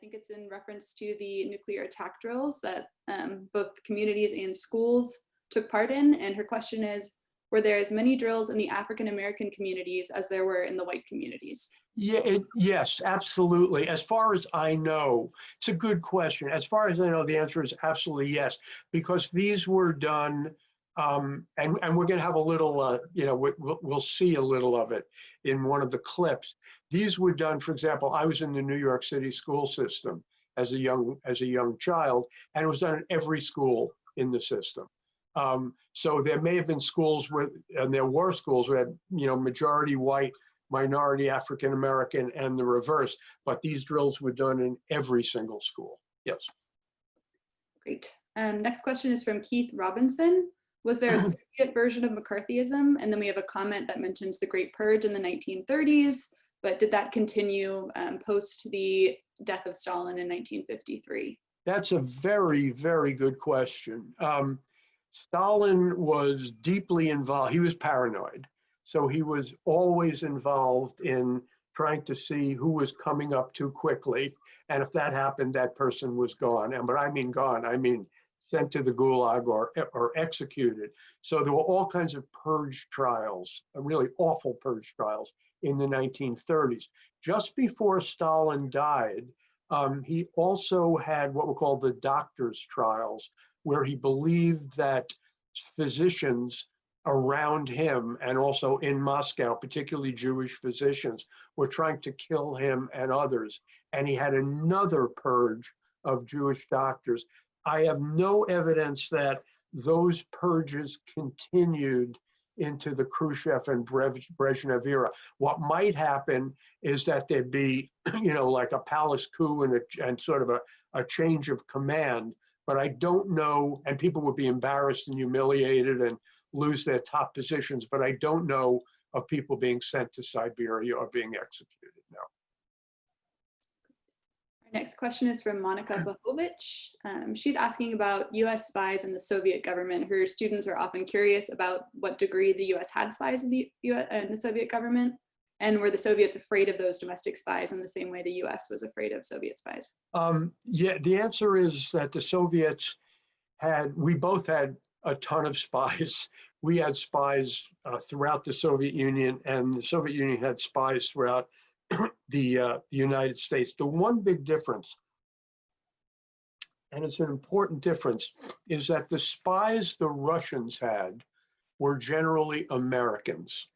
think it's in reference to the nuclear attack drills that both communities and schools took part in. And her question is, were there as many drills in the African-American communities as there were in the white communities? Yeah, yes, absolutely. As far as I know, it's a good question. As far as I know, the answer is absolutely yes, because these were done, and we're going to have a little, we'll see a little of it in one of the clips. These were done, for example, I was in the New York City school system as a young child, and it was done in every school in the system. So there may have been schools where, and there were schools where had, majority white, minority African American, and the reverse, but these drills were done in every single school. Yes. Great. Next question is from Keith Robinson. Was there a Soviet version of McCarthyism? And then we have a comment that mentions the Great Purge in the 1930s, but did that continue post the death of Stalin in 1953? That's a very, very good question. Stalin was deeply involved. He was paranoid. So he was always involved in trying to see who was coming up too quickly. And if that happened, that person was gone. And but I mean gone, I mean sent to the gulag or executed. So there were all kinds of purge trials, really awful purge trials in the 1930s. Just before Stalin died, he also had what were called the doctors' trials, where he believed that physicians around him and also in Moscow, particularly Jewish physicians, were trying to kill him and others. And he had another purge of Jewish doctors. I have no evidence that those purges continued into the Khrushchev and Brezhnev era. What might happen is that there'd be, like a palace coup and sort of a change of command, but I don't know, and people would be embarrassed and humiliated and lose their top positions, but I don't know of people being sent to Siberia or being executed, no. Our next question is from Monica Bahovich. She's asking about US spies and the Soviet government. Her students are often curious about what degree the US had spies in the Soviet government, and were the Soviets afraid of those domestic spies in the same way the US was afraid of Soviet spies? Yeah, the answer is that the Soviets we both had a ton of spies. We had spies throughout the Soviet Union, and the Soviet Union had spies throughout the United States. The one big difference, and it's an important difference, is that the spies the Russians had were generally Americans.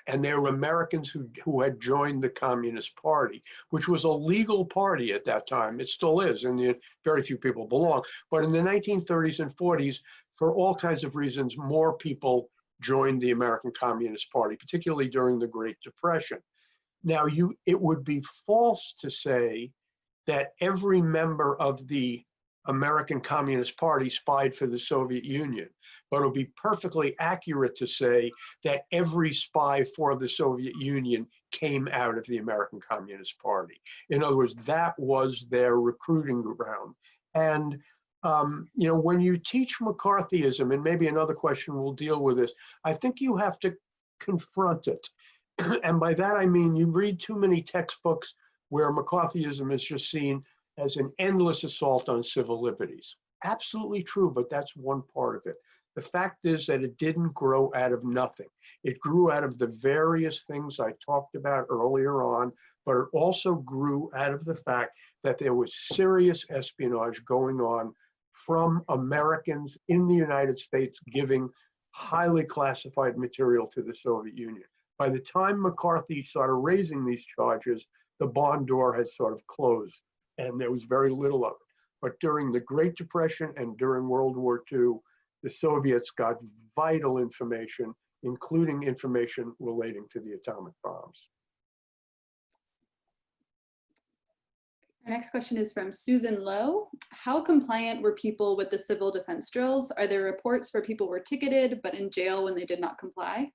And they were Americans who had joined the Communist Party, which was a legal party at that time. It still is, and very few people belong. But in the 1930s and 40s, for all kinds of reasons, more people joined the American Communist Party, particularly during the Great Depression. Now, it would be false to say that every member of the American Communist Party spied for the Soviet Union, but it would be perfectly accurate to say that every spy for the Soviet Union came out of the American Communist Party. In other words, that was their recruiting ground. And when you teach McCarthyism, and maybe another question will deal with this, I think you have to confront it. And by that I mean you read too many textbooks where McCarthyism is just seen as an endless assault on civil liberties. Absolutely true, but that's one part of it. The fact is that it didn't grow out of nothing. It grew out of the various things I talked about earlier on, but it also grew out of the fact that there was serious espionage going on from Americans in the United States giving highly classified material to the Soviet Union. By the time McCarthy started raising these charges, the barn door had sort of closed, and there was very little of it. But during the Great Depression and during World War II, the Soviets got vital information, including information relating to the atomic bombs. Our next question is from Susan Lowe. How compliant were people with the civil defense drills? Are there reports where people were ticketed but in jail when they did not comply?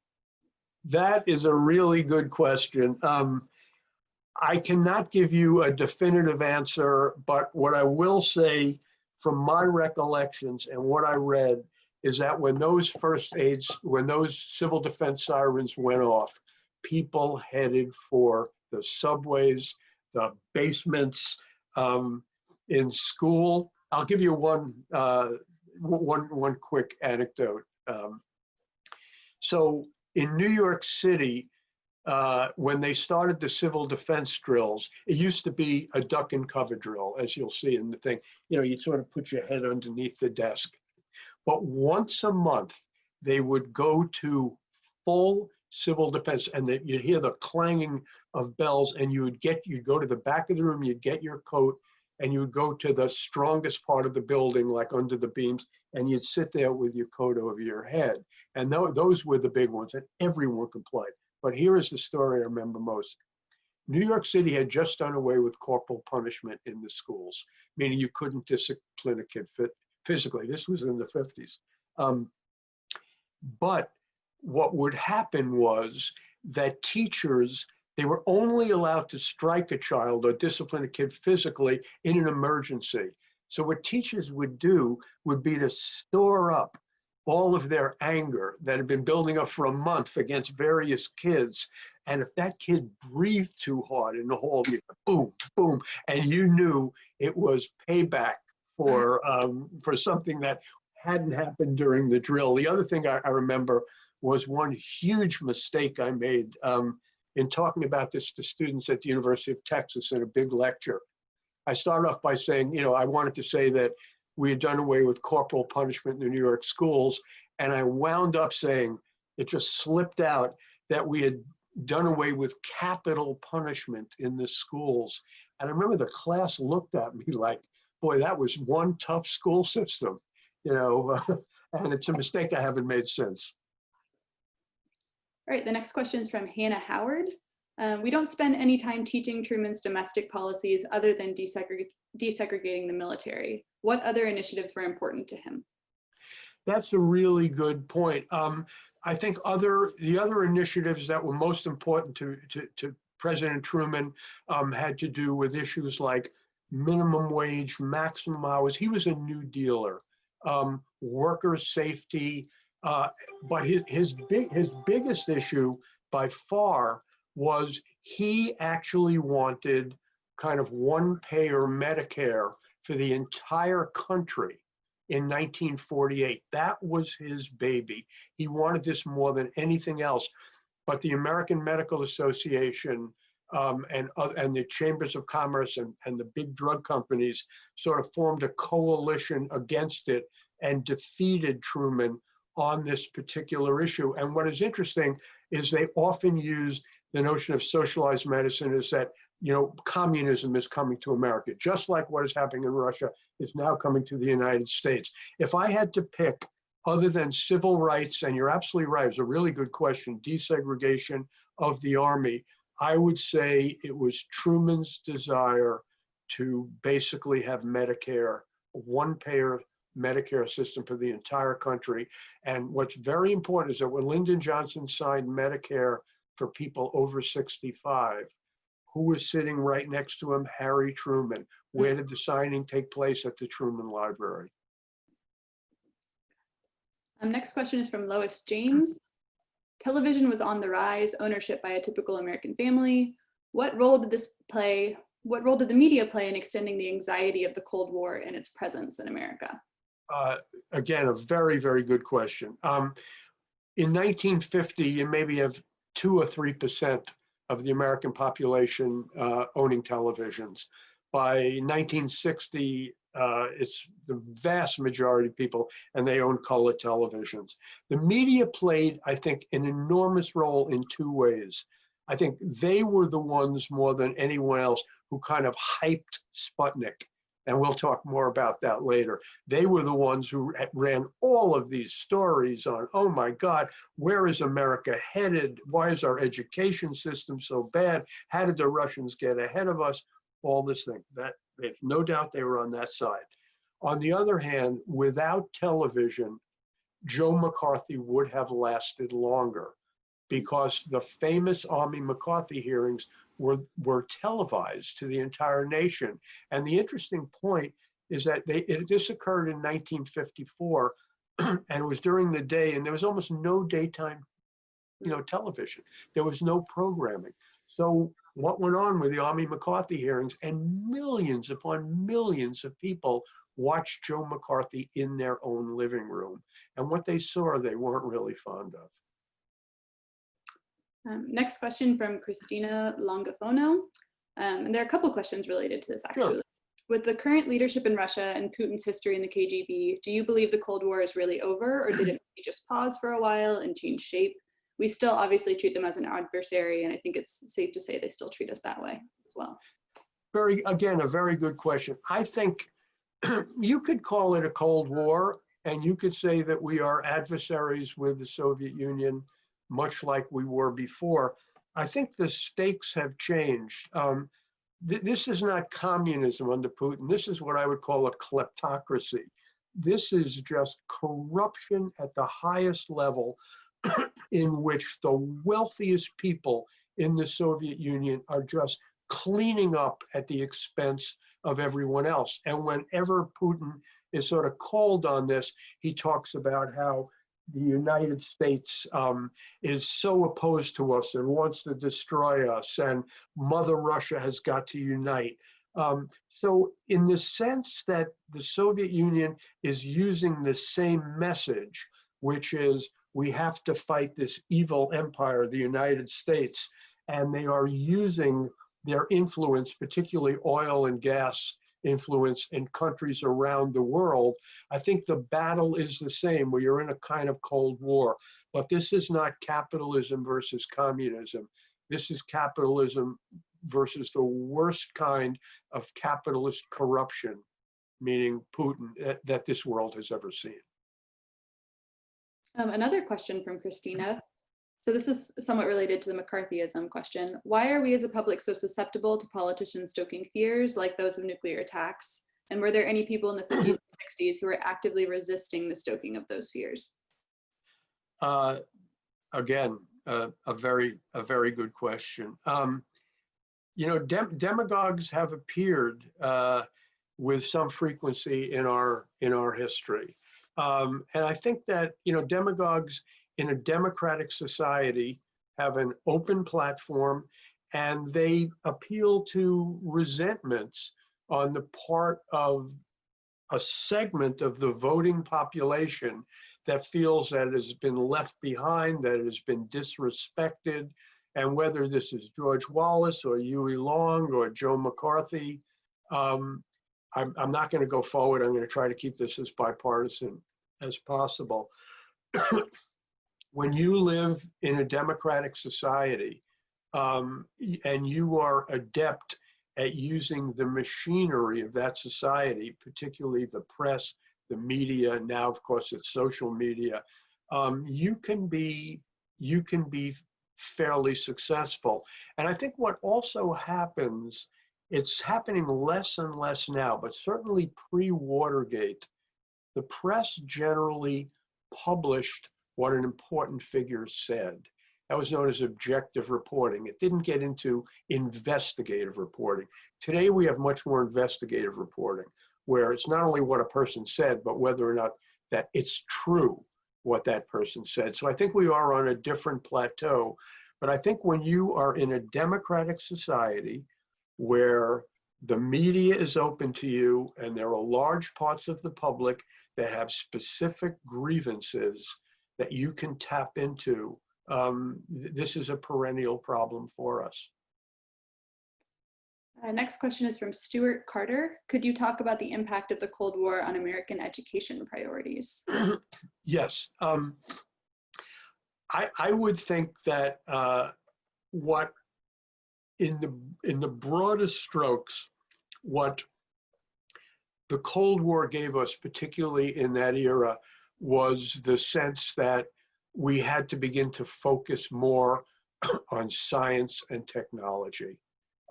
That is a really good question. I cannot give you a definitive answer, but what I will say from my recollections and what I read is that when those when those civil defense sirens went off, people headed for the subways, the basements, in school. I'll give you one quick anecdote. So in New York City, when they started the civil defense drills, it used to be a duck and cover drill, as you'll see in the thing. You know, you'd sort of put your head underneath the desk. But once a month, they would go to full civil defense, and you'd hear the clanging of bells, and you'd go to the back of the room, you'd get your coat, and you'd go to the strongest part of the building, like under the beams, and you'd sit there with your coat over your head. And those were the big ones, and everyone complied. But here is the story I remember most. New York City had just done away with corporal punishment in the schools, meaning you couldn't discipline a kid physically. This was in the 50s. But what would happen was that teachers, they were only allowed to strike a child or discipline a kid physically in an emergency. So what teachers would do would be to store up all of their anger that had been building up for a month against various kids. And if that kid breathed too hard in the hall, you boom, boom, and you knew it was payback for something that hadn't happened during the drill. The other thing I remember was one huge mistake I made in talking about this to students at the University of Texas in a big lecture. I started off by saying, you know, I wanted to say that we had done away with corporal punishment in the New York schools. And I wound up saying, it just slipped out, that we had done away with capital punishment in the schools. And I remember the class looked at me like, boy, that was one tough school system, you know, and it's a mistake I haven't made since. All right, the next question is from Hannah Howard. We don't spend any time teaching Truman's domestic policies other than desegregating the military. What other initiatives were important to him? That's a really good point. I think the other initiatives that were most important to President Truman had to do with issues like minimum wage, maximum hours. He was a New Dealer, worker safety, but his biggest issue by far was he actually wanted kind of one-payer Medicare for the entire country in 1948. That was his baby. He wanted this more than anything else. But the American Medical Association and the Chambers of Commerce and the big drug companies sort of formed a coalition against it and defeated Truman on this particular issue. And what is interesting is they often use the notion of socialized medicine is that, you know, communism is coming to America, just like what is happening in Russia is now coming to the United States. If I had to pick, other than civil rights, and you're absolutely right, it's a really good question, desegregation of the Army, I would say it was Truman's desire to basically have Medicare, one-payer Medicare system for the entire country. And what's very important is that when Lyndon Johnson signed Medicare for people over 65, who was sitting right next to him? Harry Truman. Where did the signing take place? At the Truman Library. Next question is from Lois James. Television was on the rise, ownership by a typical American family. What role did the media play in extending the anxiety of the Cold War and its presence in America? Again, a very, very good question. In 1950, you maybe have 2 or 3% of the American population owning televisions. By 1960, it's the vast majority of people, and they own color televisions. The media played, I think, an enormous role in 2 ways. I think they were the ones more than anyone else who kind of hyped Sputnik. And we'll talk more about that later. They were the ones who ran all of these stories on, oh my God, where is America headed? Why is our education system so bad? How did the Russians get ahead of us? All this thing. There's no doubt they were on that side. On the other hand, without television, Joe McCarthy would have lasted longer because the famous Army McCarthy hearings were televised to the entire nation. And the interesting point is that this occurred in 1954, and it was during the day, and there was almost no daytime, television. There was no programming. So what went on with the Army McCarthy hearings, and millions upon millions of people watched Joe McCarthy in their own living room. And what they saw, they weren't really fond of. Next question from Christina Longafono. And there are a couple questions related to this, actually. Sure. With the current leadership in Russia and Putin's history in the KGB, do you believe the Cold War is really over, or did it maybe just pause for a while and change shape? We still obviously treat them as an adversary, and I think it's safe to say they still treat us that way as well. Again, a very good question. I think you could call it a Cold War, and you could say that we are adversaries with the Soviet Union, much like we were before. I think the stakes have changed. This is not communism under Putin. This is what I would call a kleptocracy. This is just corruption at the highest level, in which the wealthiest people in the Soviet Union are just cleaning up at the expense of everyone else. And whenever Putin is sort of called on this, he talks about how the United States is so opposed to us and wants to destroy us, and Mother Russia has got to unite. So in the sense that the Soviet Union is using the same message, which is we have to fight this evil empire, the United States, and they are using their influence, particularly oil and gas influence in countries around the world. I think the battle is the same. We are in a kind of Cold War, but this is not capitalism versus communism. This is capitalism versus the worst kind of capitalist corruption, meaning Putin, that this world has ever seen. Another question from Christina. So this is somewhat related to the McCarthyism question. Why are we as a public so susceptible to politicians stoking fears like those of nuclear attacks? And were there any people in the 50s and 60s who were actively resisting the stoking of those fears? Again, a very good question. You know, demagogues have appeared with some frequency in our history. And I think that, you know, demagogues in a democratic society have an open platform, and they appeal to resentments on the part of a segment of the voting population that feels that it has been left behind, that it has been disrespected. And whether this is George Wallace or Huey Long or Joe McCarthy, I'm not going to go forward. I'm going to try to keep this as bipartisan as possible. When you live in a democratic society and you are adept at using the machinery of that society, particularly the press, the media, now of course it's social media, you can be fairly successful. And I think what also happens, it's happening less and less now, but certainly pre-Watergate, the press generally published what an important figure said. That was known as objective reporting. It didn't get into investigative reporting. Today we have much more investigative reporting, where it's not only what a person said, but whether or not that it's true what that person said. So I think we are on a different plateau. But I think when you are in a democratic society where the media is open to you and there are large parts of the public that have specific grievances that you can tap into, this is a perennial problem for us. Next question is from Stuart Carter. Could you talk about the impact of the Cold War on American education priorities? Yes. I would think that what in the broadest strokes, what the Cold War gave us, particularly in that era, was the sense that we had to begin to focus more on science and technology.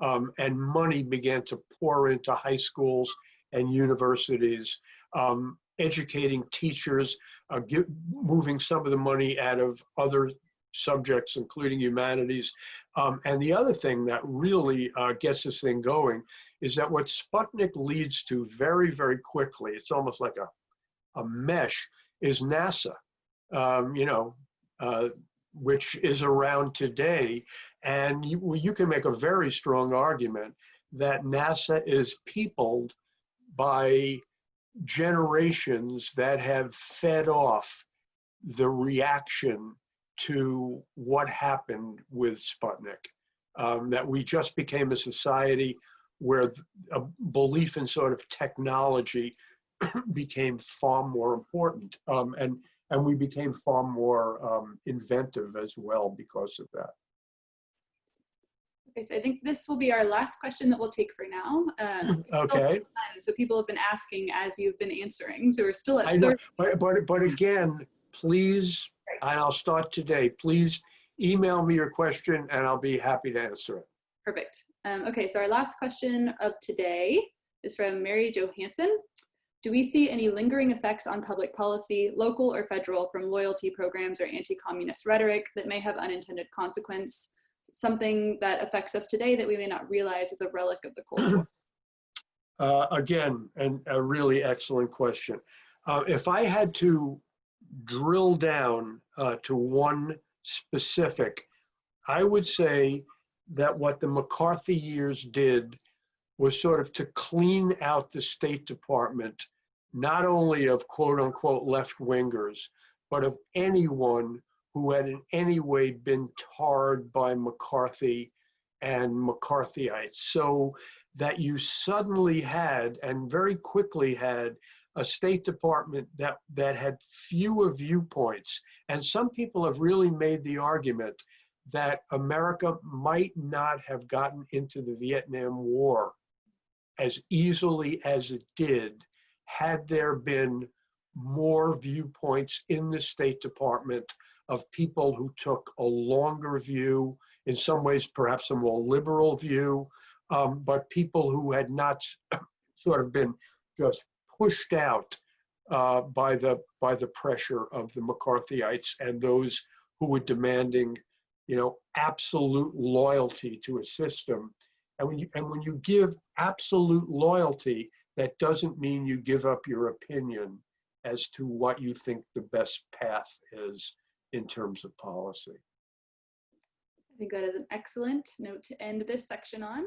And money began to pour into high schools and universities, educating teachers, moving some of the money out of other subjects, including humanities. And the other thing that really gets this thing going is that what Sputnik leads to very, very quickly, it's almost like a mesh, is NASA. You know, which is around today. And you can make a very strong argument that NASA is peopled by generations that have fed off the reaction to what happened with Sputnik. That we just became a society where a belief in sort of technology became far more important. And we became far more inventive as well because of that. Okay, so I think this will be our last question that we'll take for now. Okay. So people have been asking as you've been answering. So we're still at I know, but again, please, and I'll start today, please email me your question and I'll be happy to answer it. Perfect. Okay, so our last question of today is from Mary Johansson. Do we see any lingering effects on public policy, local or federal, from loyalty programs or anti-communist rhetoric that may have unintended consequence? Something that affects us today that we may not realize is a relic of the Cold War? Again, and a really excellent question. If I had to drill down to one specific, I would say that what the McCarthy years did was sort of to clean out the State Department, not only of quote unquote left-wingers, but of anyone who had in any way been tarred by McCarthy and McCarthyites. So that you suddenly had, and very quickly had, a State Department that had fewer viewpoints. And some people have really made the argument that America might not have gotten into the Vietnam War as easily as it did had there been more viewpoints in the State Department of people who took a longer view, in some ways perhaps a more liberal view, but people who had not sort of been just pushed out by the pressure of the McCarthyites and those who were demanding, absolute loyalty to a system. And when you give absolute loyalty, that doesn't mean you give up your opinion as to what you think the best path is in terms of policy. I think that is an excellent note to end this section on.